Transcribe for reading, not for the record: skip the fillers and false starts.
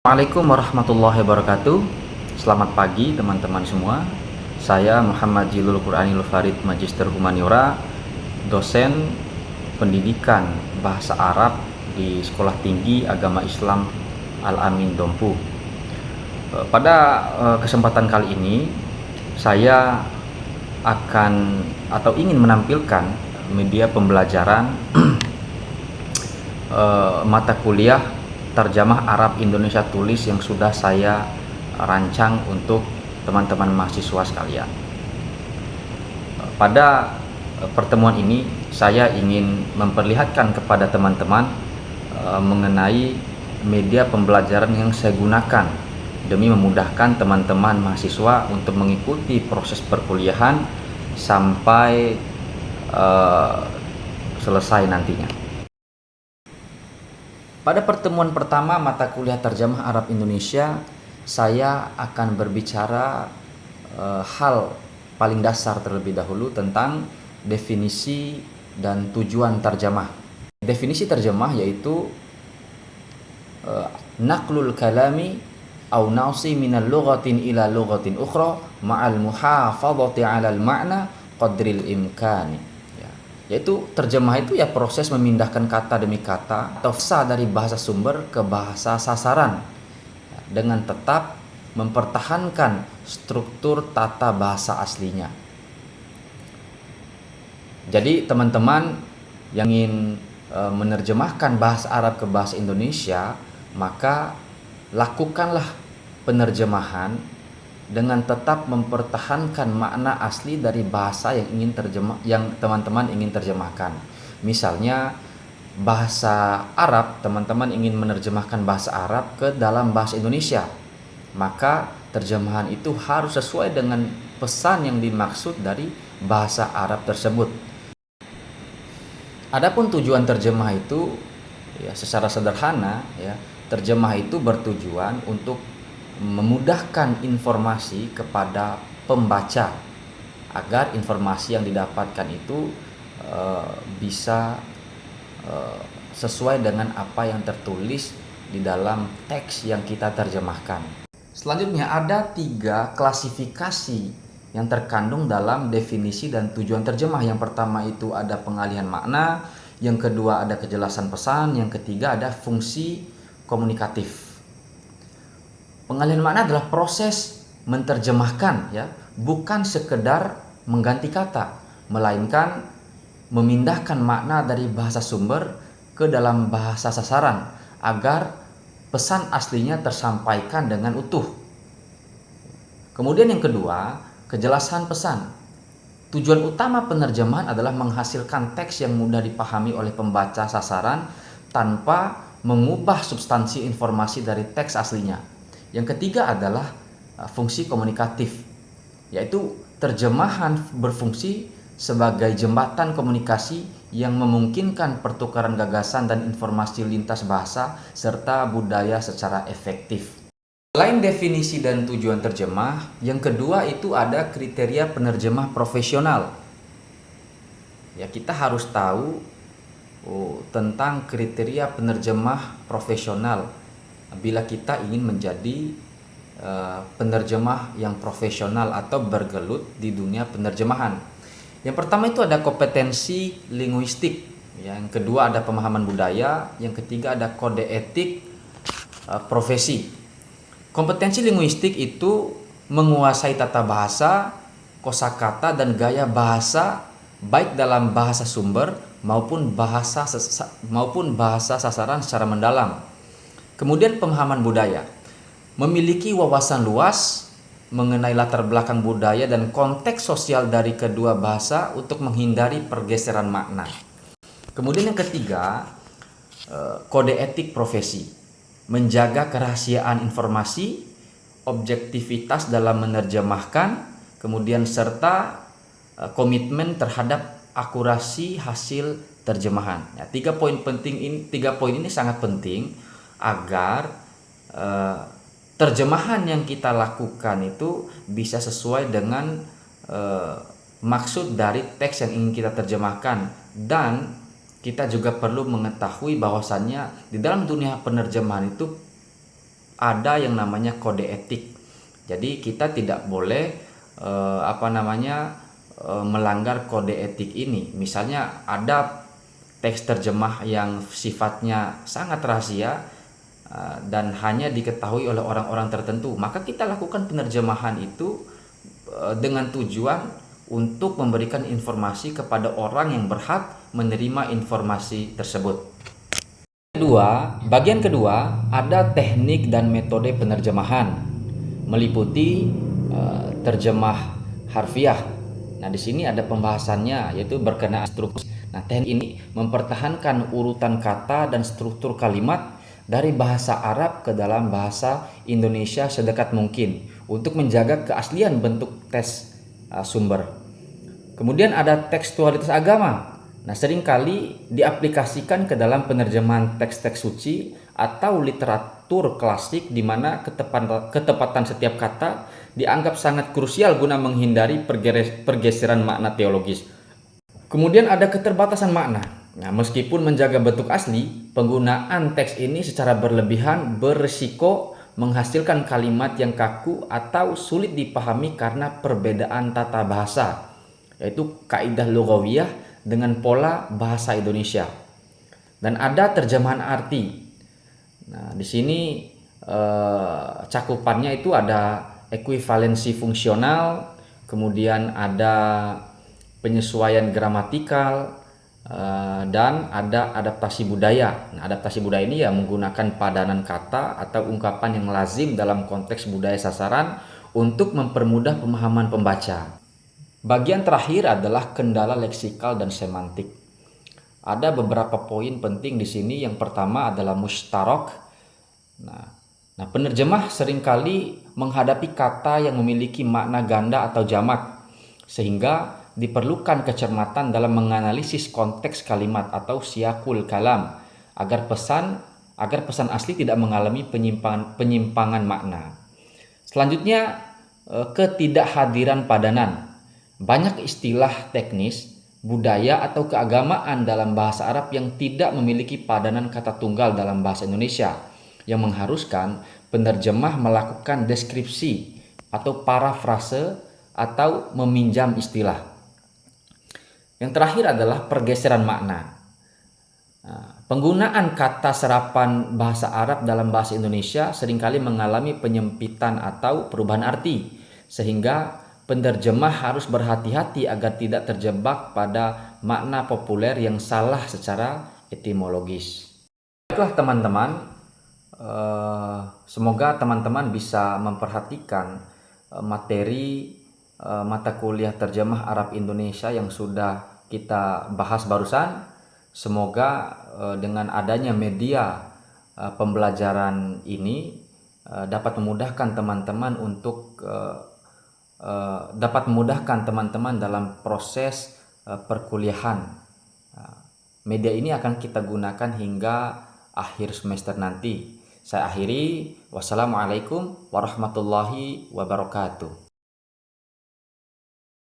Assalamualaikum warahmatullahi wabarakatuh. Selamat pagi teman-teman semua. Saya Muhammad Jilul Quranil Farid Magister Humaniora, dosen pendidikan bahasa Arab di Sekolah Tinggi Agama Islam Al-Amin Dompu. Pada kesempatan kali ini saya akan atau ingin menampilkan media pembelajaran mata kuliah Terjemah Arab Indonesia Tulis yang sudah saya rancang untuk teman-teman mahasiswa sekalian. Pada pertemuan ini saya ingin memperlihatkan kepada teman-teman mengenai media pembelajaran yang saya gunakan demi memudahkan teman-teman mahasiswa untuk mengikuti proses perkuliahan sampai selesai nantinya. Pada pertemuan pertama mata kuliah Terjemah Arab Indonesia, saya akan berbicara hal paling dasar terlebih dahulu tentang definisi dan tujuan terjemah. Definisi terjemah yaitu naqlul kalami au nausi minal lughatin ila lughatin ukhra ma'al muhafadhati 'alal ma'na qadril imkani. Yaitu terjemah itu ya proses memindahkan kata demi kata atau fasa dari bahasa sumber ke bahasa sasaran dengan tetap mempertahankan struktur tata bahasa aslinya. Jadi teman-teman yang ingin menerjemahkan bahasa Arab ke bahasa Indonesia, maka lakukanlah penerjemahan dengan tetap mempertahankan makna asli dari bahasa yang teman-teman ingin terjemahkan. Misalnya bahasa Arab, teman-teman ingin menerjemahkan bahasa Arab ke dalam bahasa Indonesia, maka terjemahan itu harus sesuai dengan pesan yang dimaksud dari bahasa Arab tersebut. Adapun tujuan terjemah itu ya secara sederhana ya, terjemah itu bertujuan untuk memudahkan informasi kepada pembaca agar informasi yang didapatkan itu bisa sesuai dengan apa yang tertulis di dalam teks yang kita terjemahkan. Selanjutnya ada 3 klasifikasi yang terkandung dalam definisi dan tujuan terjemah. Yang pertama itu ada pengalihan makna, yang kedua ada kejelasan pesan, yang ketiga ada fungsi komunikatif. Pengalihan makna adalah proses menerjemahkan ya, bukan sekedar mengganti kata, melainkan memindahkan makna dari bahasa sumber ke dalam bahasa sasaran agar pesan aslinya tersampaikan dengan utuh. Kemudian yang kedua, kejelasan pesan. Tujuan utama penerjemahan adalah menghasilkan teks yang mudah dipahami oleh pembaca sasaran tanpa mengubah substansi informasi dari teks aslinya. Yang ketiga adalah fungsi komunikatif, yaitu terjemahan berfungsi sebagai jembatan komunikasi yang memungkinkan pertukaran gagasan dan informasi lintas bahasa serta budaya secara efektif. Selain definisi dan tujuan terjemah, yang kedua itu ada kriteria penerjemah profesional. Ya, kita harus tahu tentang kriteria penerjemah profesional bila kita ingin menjadi penerjemah yang profesional atau bergelut di dunia penerjemahan. Yang pertama itu ada kompetensi linguistik, yang kedua ada pemahaman budaya, yang ketiga ada kode etik profesi. Kompetensi linguistik itu menguasai tata bahasa, kosakata dan gaya bahasa baik dalam bahasa sumber maupun bahasa sasaran secara mendalam. Kemudian pemahaman budaya, memiliki wawasan luas mengenai latar belakang budaya dan konteks sosial dari kedua bahasa untuk menghindari pergeseran makna. Kemudian yang ketiga, kode etik profesi, menjaga kerahasiaan informasi, objektivitas dalam menerjemahkan, kemudian serta komitmen terhadap akurasi hasil terjemahan. Ya, 3 poin ini sangat penting agar terjemahan yang kita lakukan itu bisa sesuai dengan maksud dari teks yang ingin kita terjemahkan, dan kita juga perlu mengetahui bahwasannya di dalam dunia penerjemahan itu ada yang namanya kode etik. Jadi kita tidak boleh melanggar kode etik ini. Misalnya ada teks terjemah yang sifatnya sangat rahasia dan hanya diketahui oleh orang-orang tertentu, maka kita lakukan penerjemahan itu dengan tujuan untuk memberikan informasi kepada orang yang berhak menerima informasi tersebut. Bagian kedua, ada teknik dan metode penerjemahan, meliputi terjemah harfiah. Nah, di sini ada pembahasannya, yaitu berkenaan struktur. Nah, teknik ini mempertahankan urutan kata dan struktur kalimat dari bahasa Arab ke dalam bahasa Indonesia sedekat mungkin untuk menjaga keaslian bentuk teks sumber. Kemudian ada tekstualitas agama. Nah, seringkali diaplikasikan ke dalam penerjemahan teks-teks suci atau literatur klasik, di mana ketepatan setiap kata dianggap sangat krusial guna menghindari pergeseran makna teologis. Kemudian ada keterbatasan makna. Nah, meskipun menjaga bentuk asli, penggunaan teks ini secara berlebihan berisiko menghasilkan kalimat yang kaku atau sulit dipahami karena perbedaan tata bahasa, yaitu kaidah lughawiyah dengan pola bahasa Indonesia. Dan ada terjemahan arti. Nah, di sini cakupannya itu ada ekuivalensi fungsional, kemudian ada penyesuaian gramatikal, dan ada adaptasi budaya. Nah, adaptasi budaya ini ya menggunakan padanan kata atau ungkapan yang lazim dalam konteks budaya sasaran untuk mempermudah pemahaman pembaca. Bagian terakhir adalah kendala leksikal dan semantik. Ada beberapa poin penting di sini. Yang pertama adalah mustarok. Nah, penerjemah seringkali menghadapi kata yang memiliki makna ganda atau jamak, sehingga diperlukan kecermatan dalam menganalisis konteks kalimat atau siyakul kalam agar pesan asli tidak mengalami penyimpangan makna. Selanjutnya, ketidakhadiran padanan. Banyak istilah teknis, budaya atau keagamaan dalam bahasa Arab yang tidak memiliki padanan kata tunggal dalam bahasa Indonesia, yang mengharuskan penerjemah melakukan deskripsi atau parafrase atau meminjam istilah. Yang terakhir adalah pergeseran makna. Penggunaan kata serapan bahasa Arab dalam bahasa Indonesia seringkali mengalami penyempitan atau perubahan arti, sehingga penerjemah harus berhati-hati agar tidak terjebak pada makna populer yang salah secara etimologis. Baiklah teman-teman, semoga teman-teman bisa memperhatikan materi mata kuliah terjemah Arab Indonesia yang sudah kita bahas barusan. Semoga dengan adanya media pembelajaran ini dapat memudahkan teman-teman dalam proses perkuliahan. Media ini akan kita gunakan hingga akhir semester nanti. Saya akhiri. Wassalamualaikum warahmatullahi wabarakatuh.